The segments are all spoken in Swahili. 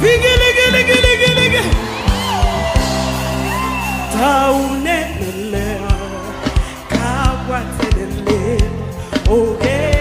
Vigili. Taunelele. Kawatelele. Okay.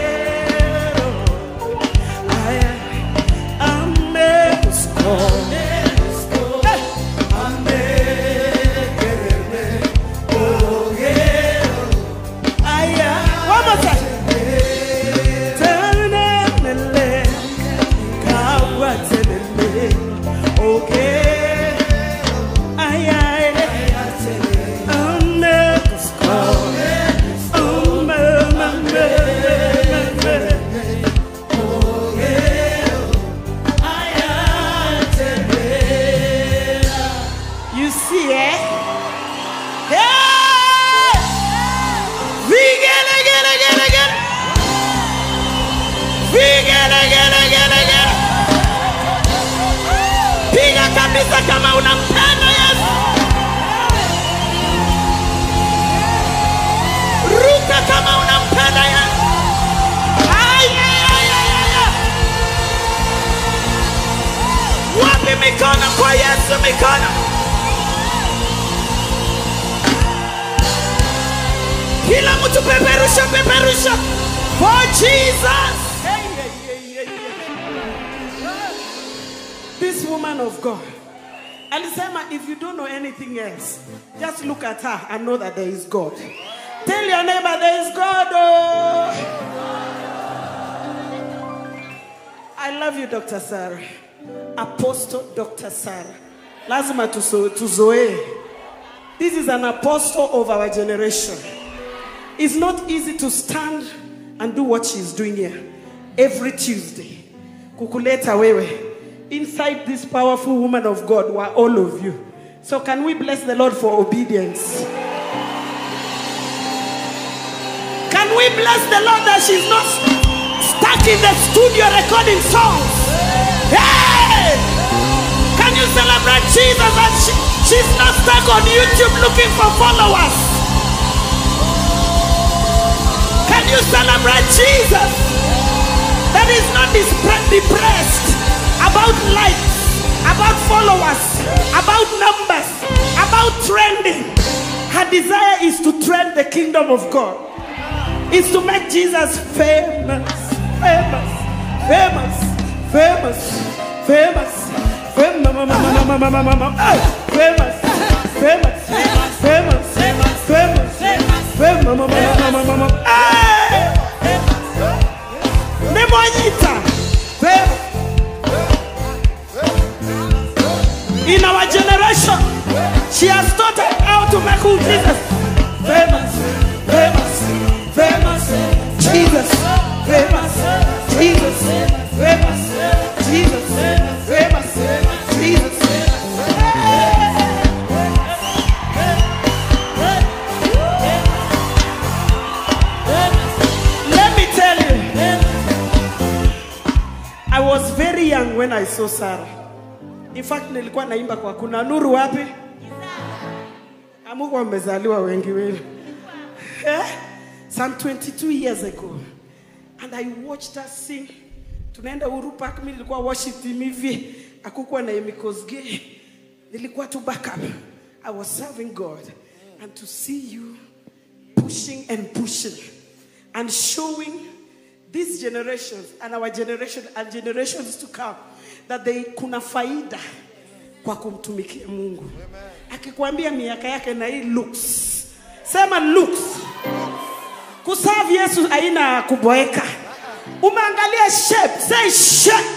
Kama unampenda Yesu, ruka kama unampenda Yesu. Wape mikono kwa Yesu, mikono. Kila mtu peperusha for Jesus. This woman of God, alisema, if you don't know anything else, just look at her and know that there is God. Tell your neighbor, there is God. Oh. I love you, Dr. Sarah. Apostle Dr. Sarah. Lazima tuzoe. This is an apostle of our generation. It's not easy to stand and do what she's doing here every Tuesday. Kukuleta wewe. Inside this powerful woman of God were all of you. So can we bless the Lord for obedience? Can we bless the Lord that she's not stuck in the studio recording songs? Hey! Can you celebrate Jesus that she's not stuck on YouTube looking for followers? Can you celebrate Jesus that is not depressed about likes, about followers, about numbers, about trending? Her desire is to trend the kingdom of God. Is to make Jesus famous. In our generation, she has taught us how to make who Jesus famous. Jesus famous. Jesus famous. Jesus famous. Jesus. Let me tell you, I was very young when I saw Sarah. In fact, nilikuwa naimba kwa kuna nuru wapi? Amuko wamezaliwa wengi wenu. Some 22 years ago. And I watched her sing. Tunaenda Uhuru Park, mimi nilikuwa worship team hivi. Hakukuwa na Emikosge. Nilikuwa tu backup. I was serving God. And to see you pushing and showing these generations and our generation and generations to come that they kuna faida kwa kumtumikia Mungu. Akikwambia miaka yake na hii looks. Sema looks. Kuserve Yesu haina kuboeka. Umeangalia shape, say shape.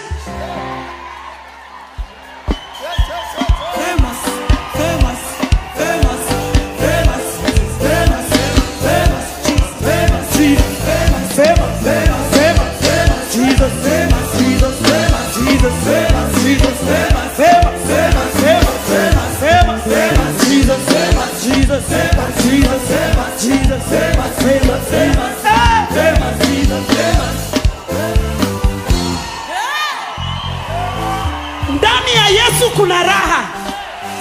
Ndani ya Yesu kuna raha.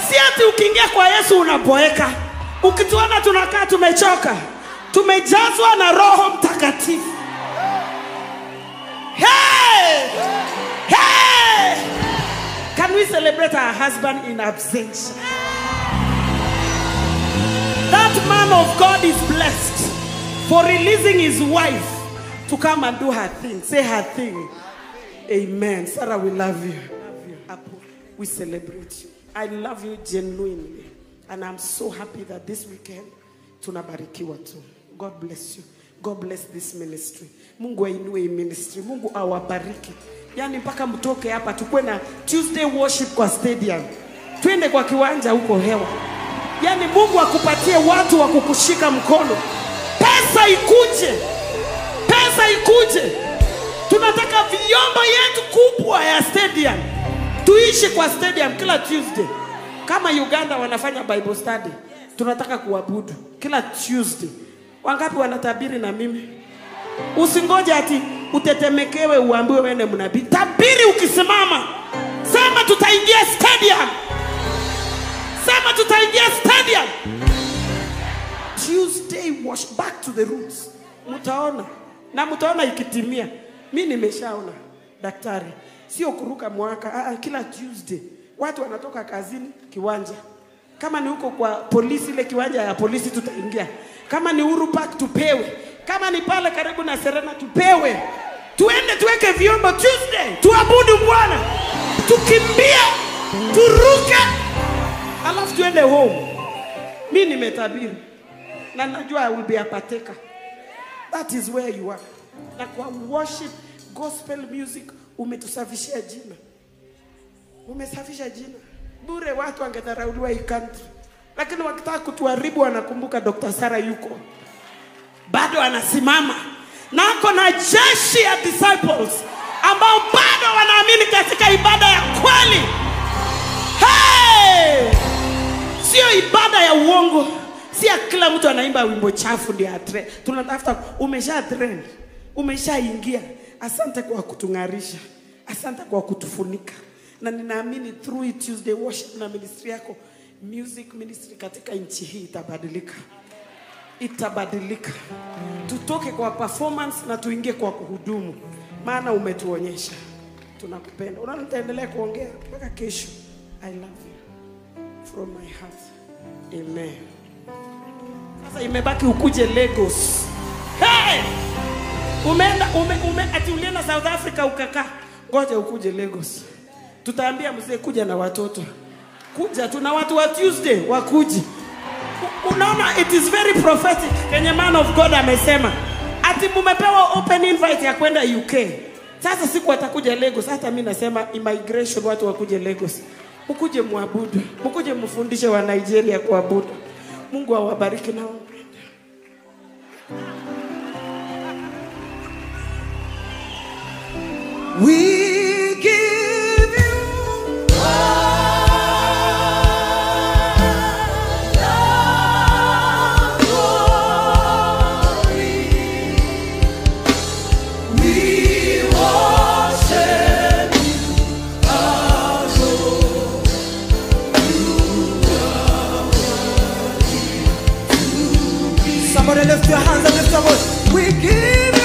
Si ati ukiingia kwa Yesu unaboeka. Ukituona tunakaa tumechoka. Tumejazwa na Roho Mtakatifu. Hey! Hey! Can we we celebrate our husband in absentia? That man of God is blessed for releasing his wife to come and do her thing. Say her thing. Amen. Sarah, we love you. We celebrate you. I love you genuinely. And I'm so happy that this weekend, tunabarikiwa tu. God bless you. God bless this ministry. Mungu ainue ministry. Mungu awabariki. Yani mpaka mtoke hapa tukue na Tuesday worship kwa stadium. Twende kwa kiwanja huko hewa. Yani Mungu akupatie watu wa kukushika mkono. Pesa ikuje. Pesa ikuje. Tunataka vyombo yetu kubwa ya stadium. Tuishi kwa stadium kila Tuesday. Kama Uganda wanafanya Bible study, tunataka kuabudu kila Tuesday. Wangapi wanatabiri na mimi? Usingoje ati utetemekewe uambiwe wewe ni mnabii. Tabiri ukisimama. Sema tutaingia stadium. Sema tutaingia stadium. Tuesday wash back to the roots. Mutaona. Na mutaona ikitimia. Mimi nimeshaona daktari. Sio kuruka mwaka. Kila Tuesday watu wanatoka kazini kiwanja. Kama ni huko kwa polisi, ile kiwanja ya polisi tutaingia. Kama ni Uhuru Park tupewe. Kama ni pale karibu na Serena tupewe. Tuende tuweke vyombo Tuesday. Tuabudu Bwana. Tukimbie. Turuke. Alafu tuende home. Mimi nimetabiri. Na najua I will be a partaker. That is where you are. Na kwa worship, gospel music, umetusafishia jina. Umesafisha jina. Bure watu wangetharauliwa hii country. Lakini wakitaka kutuharibu wanakumbuka Dr. Sarah yuko. Bado anasimama. Na ako na jeshi ya disciples ambao bado wanaamini katika ibada ya kweli. Hey! Sio ibada ya uongo. Sio kila mtu anaimba wimbo chafu ndio atre. Tunatafuta umesha trend. Umeshaingia. Asante kwa kutungarisha. Asante kwa kutufunika. Na ninaamini through it Tuesday worship na ministry yako, music ministry katika nchi hii itabadilika. Itabadilika. Tutoke kwa performance na tuingie kwa kuhudumu. Maana umetuonyesha. Tunakupenda. Unaona nitaendelea kuongea mpaka kesho. I love you from my heart. Amen. Sasa imebaki ukuje Lagos. Hey! Ati ulienda South Africa ukakaa. Ngoja ukuje Lagos. Tutaambia mzee kuja na watoto. Kuja tuna watu wa Tuesday wakuji. Unaona it is very prophetic. Kenye man of God amesema. Ati mumepewa open invite ya kwenda UK. Sasa siku atakuja Lagos. Hata mimi nasema immigration watu wakuje Lagos. Mkuje muabudu. Mkuje mfundishe wa Nigeria kuabudu. Mungu awabariki nao. We give you glory. We worship you, adore you. Somebody lift your hands and lift your voice. We give